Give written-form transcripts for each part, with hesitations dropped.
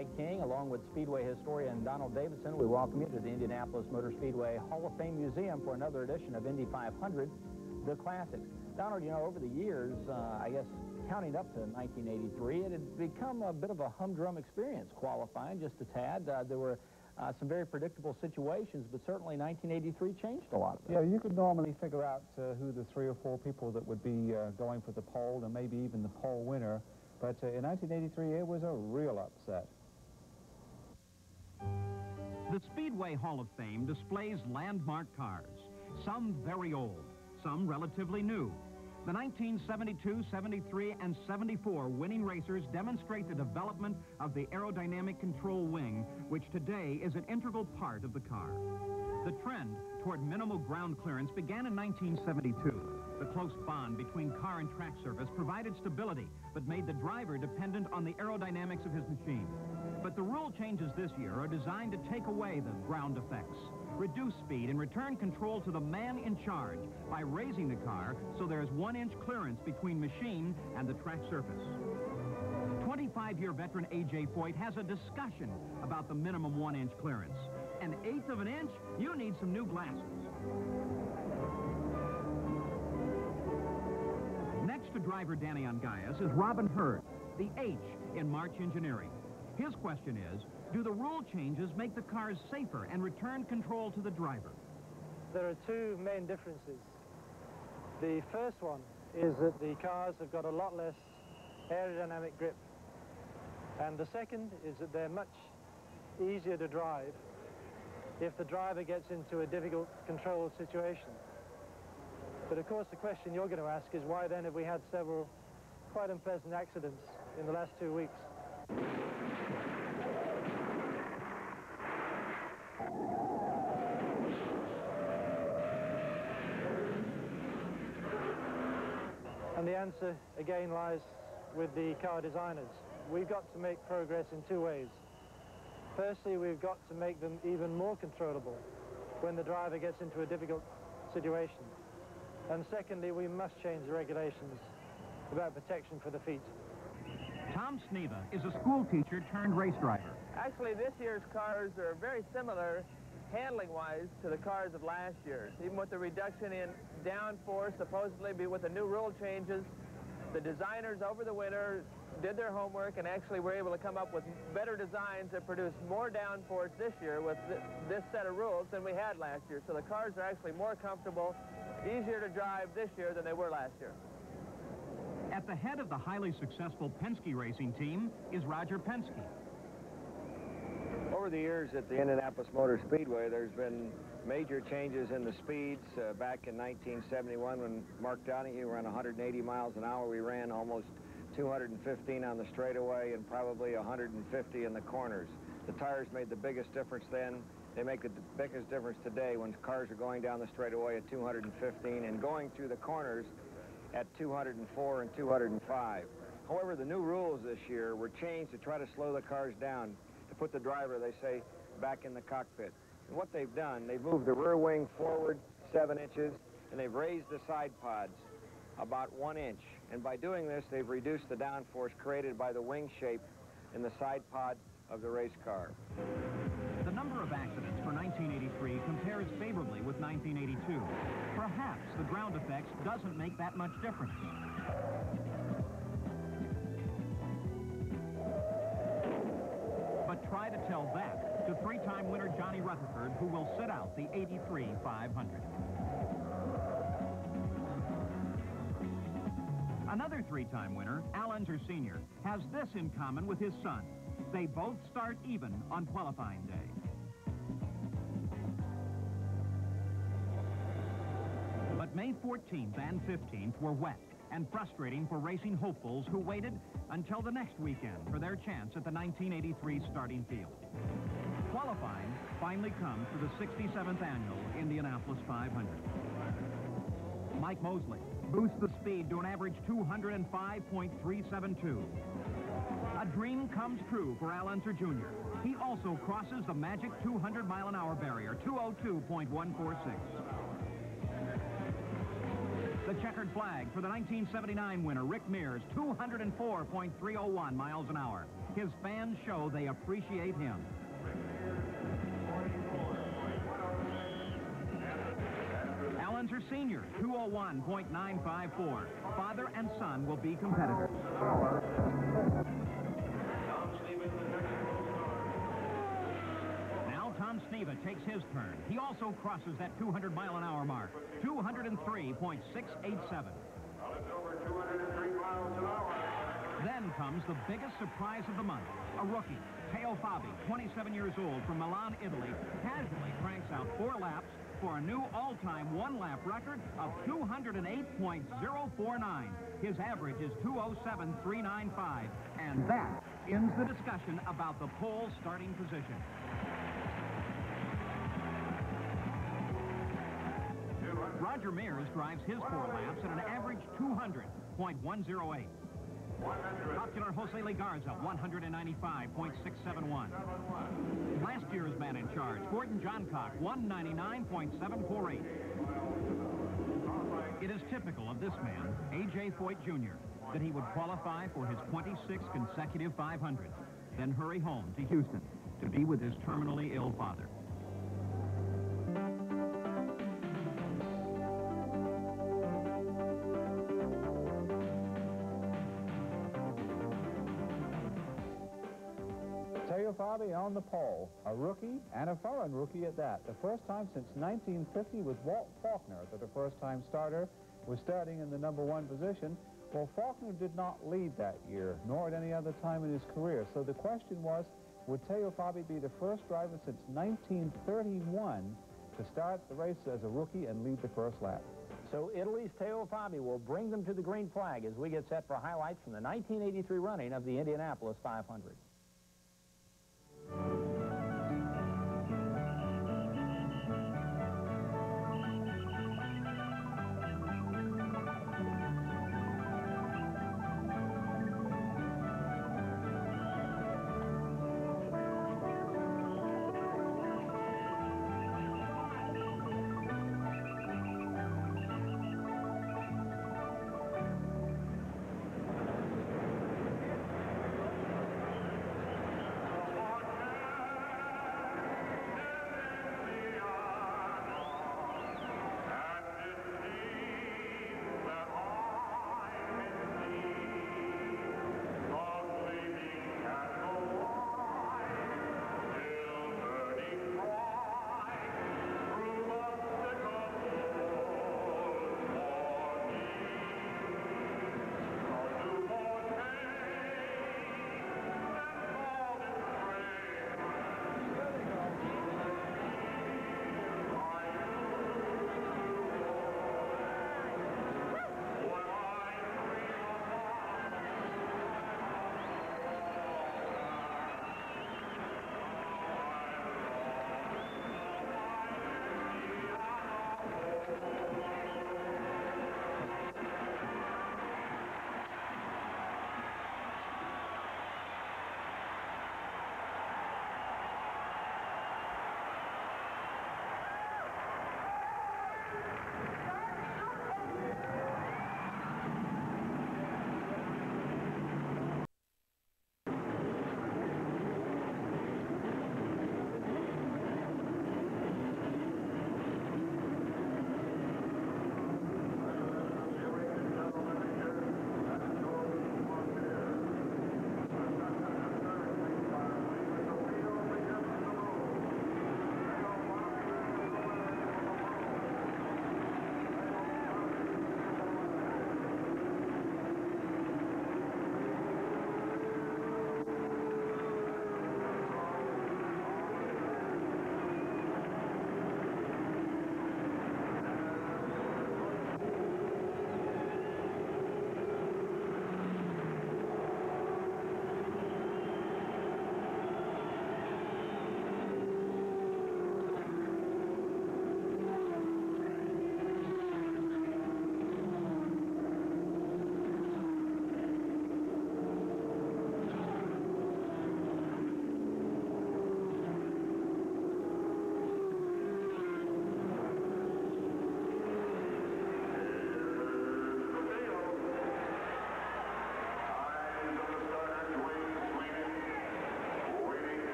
Mike King, along with Speedway historian Donald Davidson. We welcome you to the Indianapolis Motor Speedway Hall of Fame Museum for another edition of Indy 500, The Classics. Donald, you know, over the years, I guess counting up to 1983, it had become a bit of a humdrum experience qualifying, just a tad. There were some very predictable situations, but certainly 1983 changed a lot of it. Yeah, you could normally figure out who the 3 or 4 people that would be going for the pole, and maybe even the pole winner. But in 1983, it was a real upset. The Speedway Hall of Fame displays landmark cars, some very old, some relatively new. The 1972, 73, and 74 winning racers demonstrate the development of the aerodynamic control wing, which today is an integral part of the car. The trend toward minimal ground clearance began in 1972. The close bond between car and track surface provided stability, but made the driver dependent on the aerodynamics of his machine. But the rule changes this year are designed to take away the ground effects, reduce speed, and return control to the man in charge by raising the car so there's 1-inch clearance between machine and the track surface. 25-year veteran A.J. Foyt has a discussion about the minimum 1-inch clearance. 1/8 of an inch? You need some new glasses. Next to driver Danny Ongaias is Robin Hurd, the H in March Engineering. His question is, do the rule changes make the cars safer and return control to the driver? There are 2 main differences. The first one is that the cars have got a lot less aerodynamic grip. And the second is that they're much easier to drive if the driver gets into a difficult control situation. But of course the question you're going to ask is why then have we had several quite unpleasant accidents in the last 2 weeks? And the answer, again, lies with the car designers. We've got to make progress in 2 ways. Firstly, we've got to make them even more controllable when the driver gets into a difficult situation. And secondly, we must change the regulations about protection for the feet. Tom Sneva is a school teacher turned race driver. Actually, this year's cars are very similar handling-wise to the cars of last year's. Even with the reduction in downforce, supposedly be with the new rule changes, the designers over the winter did their homework and actually were able to come up with better designs that produce more downforce this year with this set of rules than we had last year. So the cars are actually more comfortable, easier to drive this year than they were last year. At the head of the highly successful Penske racing team is Roger Penske. Over the years at the Indianapolis Motor Speedway, there's been major changes in the speeds. Back in 1971, when Mark Donahue ran 180 miles an hour, we ran almost 215 on the straightaway and probably 150 in the corners. The tires made the biggest difference then. They make the biggest difference today when cars are going down the straightaway at 215 and going through the corners at 204 and 205. However, the new rules this year were changed to try to slow the cars down, to put the driver, they say, back in the cockpit. And what they've done, they've moved the rear wing forward 7 inches, and they've raised the side pods about 1 inch. And by doing this, they've reduced the downforce created by the wing shape in the side pod of the race car. The number of accidents for 1983 compares favorably with 1982. Perhaps the ground effects doesn't make that much difference. But try to tell that to 3-time winner Johnny Rutherford, who will sit out the 83 500. Another 3-time winner, Al Unser Sr., has this in common with his son. They both start even on qualifying day. But May 14th and 15th were wet and frustrating for racing hopefuls who waited until the next weekend for their chance at the 1983 starting field. Qualifying finally comes for the 67th annual Indianapolis 500. Mike Mosley boosts the speed to an average 205.372. A dream comes true for Al Unser Jr. He also crosses the magic 200-mile-an-hour barrier, 202.146. The checkered flag for the 1979 winner, Rick Mears, 204.301 miles an hour. His fans show they appreciate him. Allen's her senior, 201.954. Father and son will be competitors. Now Tom Sneva takes his turn. He also crosses that 200-mile-an-hour mark, 203.687. Then comes the biggest surprise of the month. A rookie, Teo Fabi, 27 years old, from Milan, Italy, casually cranks out 4 laps for a new all-time one-lap record of 208.049. His average is 207.395, and that ends the discussion about the pole starting position. Roger Mears drives his 4 laps at an average 200.108. Popular Jose Legarza, 195.671. Last year's man in charge, Gordon Johncock, 199.748. It is typical of this man, A.J. Foyt Jr., that he would qualify for his 26th consecutive 500, then hurry home to Houston to be with his terminally ill father. Teo Fabi on the pole, a rookie and a foreign rookie at that. The first time since 1950 was Walt Faulkner that a first-time starter was starting in the #1 position. Well, Faulkner did not lead that year, nor at any other time in his career. So the question was, would Teo Fabi be the first driver since 1931 to start the race as a rookie and lead the first lap? So Italy's Teo Fabi will bring them to the green flag as we get set for highlights from the 1983 running of the Indianapolis 500.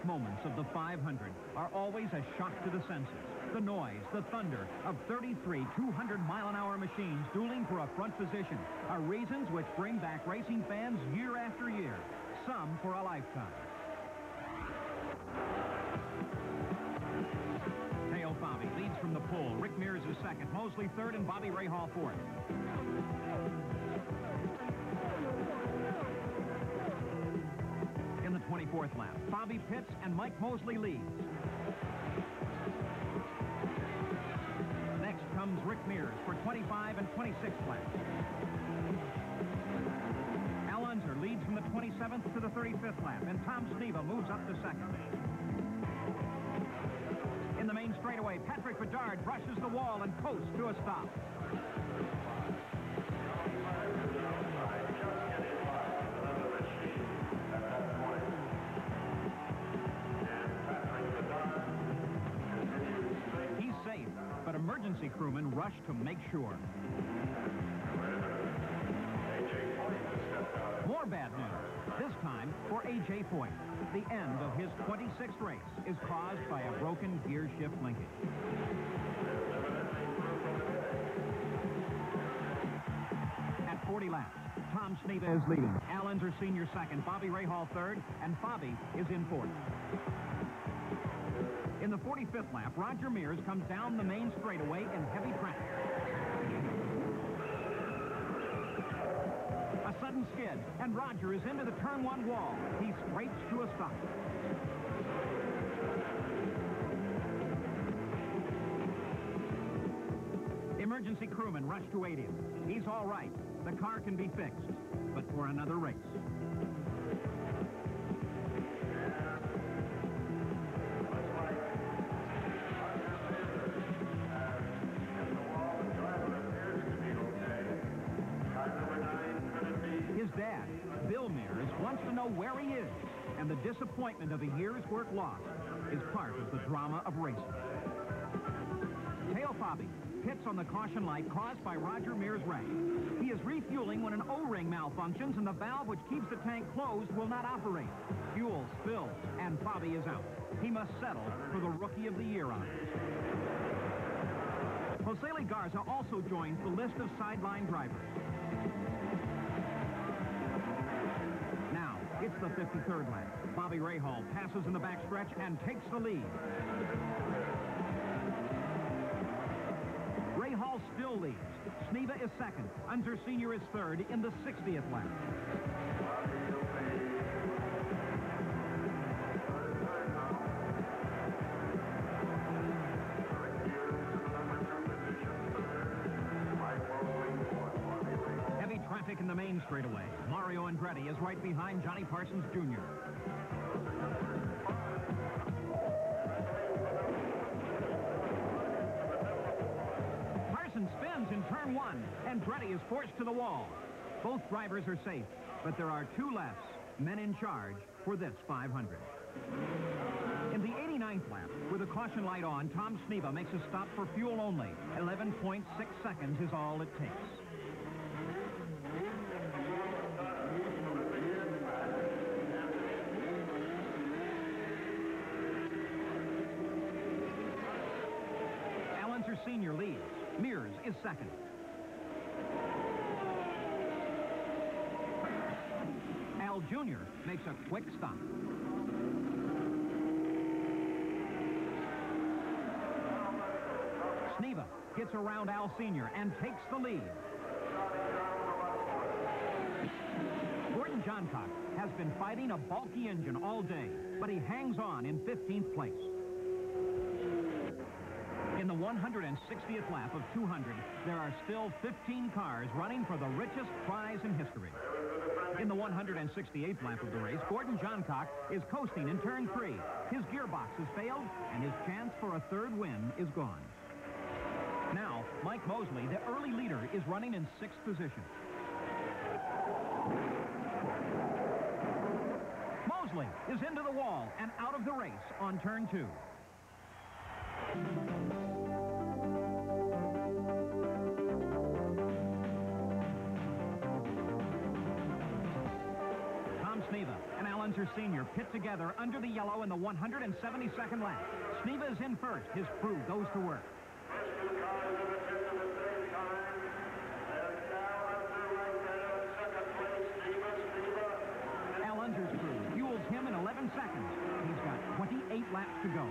moments of the 500 are always a shock to the senses. The noise, the thunder of 33 200-mile-an-hour machines dueling for a front position are reasons which bring back racing fans year after year, some for a lifetime. Teo Fabi leads from the pole. Rick Mears is second, Mosley third, and Bobby Rahal fourth. In the 24th lap, Fabi pits and Mike Mosley leads. Next comes Rick Mears for 25 and 26th laps. Al Unser leads from the 27th to the 35th lap, and Tom Sneva moves up to second. In the main straightaway, Patrick Bedard brushes the wall and coasts to a stop. He's safe, but emergency crewmen rush to make sure. More bad news, this time for A.J. Foyt. The end of his 26th race is caused by a broken gear shift linkage. At 40 laps, Tom Sneva is leading. Al Unser Sr. second, Bobby Rahal third, and Fabi is in fourth. In the 45th lap, Roger Mears comes down the main straightaway in heavy traffic. A sudden skid, and Roger is into the turn one wall. He scrapes to a stop. Emergency crewmen rush to aid him. He's all right. The car can be fixed, but for another race. His dad, Bill Mears, wants to know where he is, and the disappointment of a year's work lost is part of the drama of racing. Teo Fabi pits on the caution light caused by Roger Mears' wreck. He is refueling when an O-ring malfunctions and the valve which keeps the tank closed will not operate. Fuel spills, and Fabi is out. He must settle for the Rookie of the Year honors. Jose Garza also joins the list of sideline drivers. Now, it's the 53rd lap. Bobby Rahal passes in the backstretch and takes the lead. Rahal still leads. Sneva is second. Unser Sr. is third in the 60th lap. Heavy traffic in the main straightaway. Mario Andretti is right behind Johnny Parsons Jr. Spins in turn one. Andretti is forced to the wall. Both drivers are safe, but there are two less men in charge for this 500. In the 89th lap, with a caution light on, Tom Sneva makes a stop for fuel only. 11.6 seconds is all it takes. Al Unser Sr. leads. Mears is second. Al Jr. makes a quick stop. Sneva gets around Al Sr. and takes the lead. Gordon Johncock has been fighting a bulky engine all day, but he hangs on in 15th place. In the 160th lap of 200, there are still 15 cars running for the richest prize in history. In the 168th lap of the race, Gordon Johncock is coasting in turn 3. His gearbox has failed, and his chance for a third win is gone. Now, Mike Mosley, the early leader, is running in 6th position. Mosley is into the wall and out of the race on turn 2. Tom Sneva and Al Unser Sr. pit together under the yellow in the 172nd lap. Sneva is in first. His crew goes to work. Al Unser's crew fuels him in 11 seconds. He's got 28 laps to go.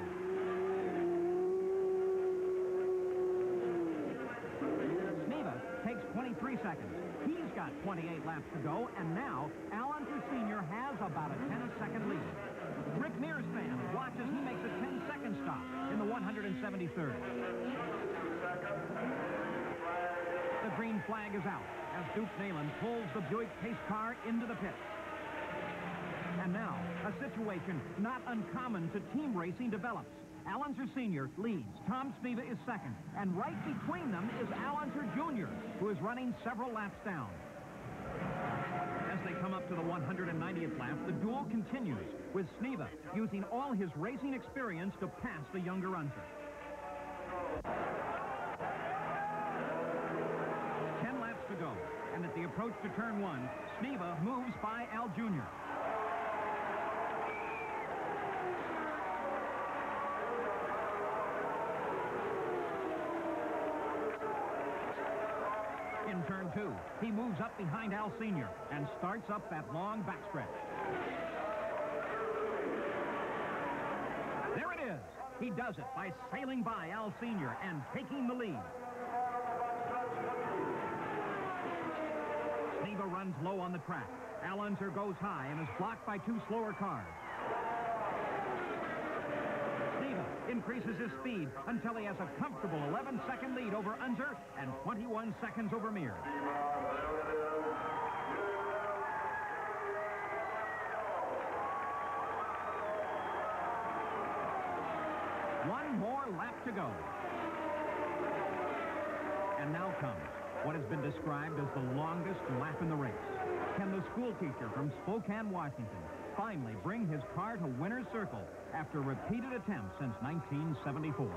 Sneva takes 23 seconds. He's got 28 laps to go, and now Al Unser Sr. has about a 10-second lead. Rick Mears fan watches he makes a 10-second stop in the 173rd. The green flag is out as Duke Neyland pulls the Buick pace car into the pit. And now, a situation not uncommon to team racing develops. Al Unser Sr. leads. Tom Sneva is second. And right between them is Al Unser Jr., who is running several laps down. As they come up to the 190th lap, the duel continues, with Sneva using all his racing experience to pass the younger Unser. 10 laps to go, and at the approach to turn one, Sneva moves by Al Jr. In turn two, he moves up behind Al Sr. and starts up that long backstretch. There it is. He does it by sailing by Al Sr. and taking the lead. Sneva runs low on the track. Al Unser goes high and is blocked by two slower cars. Increases his speed until he has a comfortable 11-second lead over Unser and 21 seconds over Mears. One more lap to go. And now comes what has been described as the longest lap in the race. Can the school teacher from Spokane, Washington, finally bring his car to winner's circle after repeated attempts since 1974?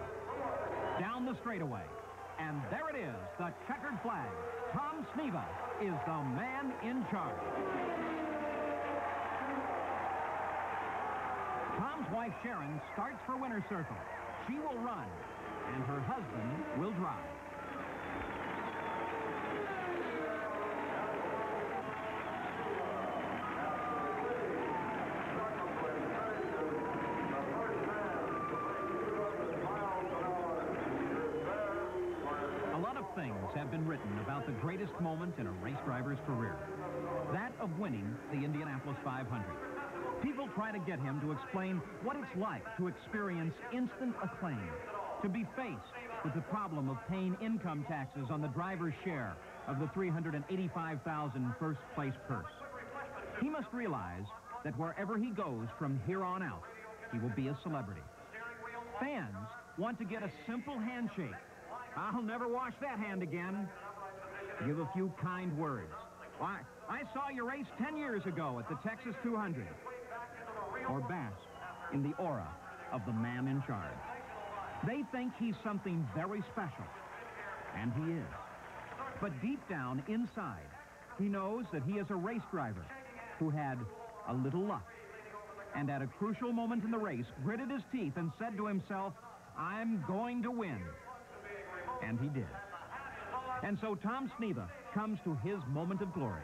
Down the straightaway. And there it is, the checkered flag. Tom Sneva is the man in charge. Tom's wife, Sharon, starts for winner's circle. She will run, and her husband will drive. Things have been written about the greatest moment in a race driver's career. That of winning the Indianapolis 500. People try to get him to explain what it's like to experience instant acclaim, to be faced with the problem of paying income taxes on the driver's share of the $385,000 first-place purse. He must realize that wherever he goes from here on out, he will be a celebrity. Fans want to get a simple handshake. I'll never wash that hand again. Give a few kind words. I saw you race 10 years ago at the Texas 200. Or bask in the aura of the man in charge. They think he's something very special. And he is. But deep down inside, he knows that he is a race driver who had a little luck. And at a crucial moment in the race, gritted his teeth and said to himself, I'm going to win. And he did. And so Tom Sneva comes to his moment of glory.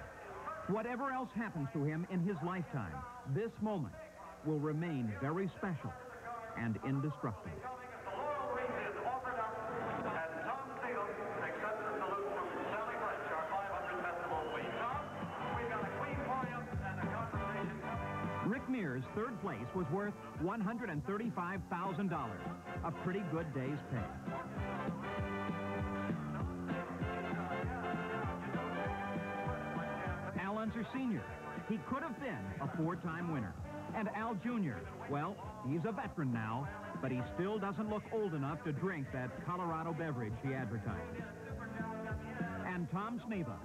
Whatever else happens to him in his lifetime, this moment will remain very special and indestructible. Rick Mears' third place was worth $135,000, a pretty good day's pay. Al Unser Sr., he could have been a four-time winner. And Al Jr., well, he's a veteran now, but he still doesn't look old enough to drink that Colorado beverage he advertises. And Tom Sneva,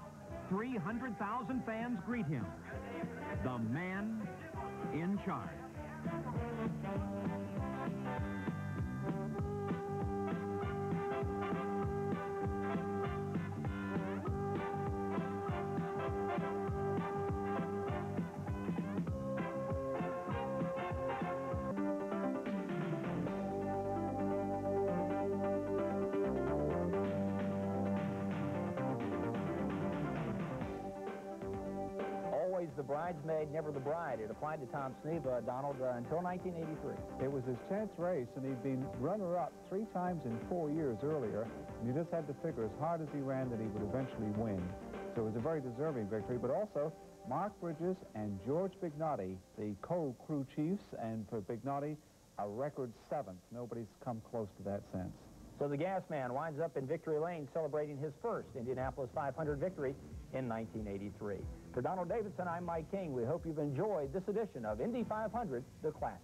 300,000 fans greet him, the man in charge. bridesmaid, never the bride. It applied to Tom Sneva, Donald, until 1983. It was his 10th race, and he'd been runner-up 3 times in 4 years earlier. And you just had to figure, as hard as he ran, that he would eventually win. So it was a very deserving victory. But also, Mark Bridges and George Bignotti, the co-crew chiefs, and for Bignotti, a record 7th. Nobody's come close to that since. So the gas man winds up in victory lane celebrating his first Indianapolis 500 victory in 1983. For Donald Davidson, I'm Mike King. We hope you've enjoyed this edition of Indy 500, The Classics.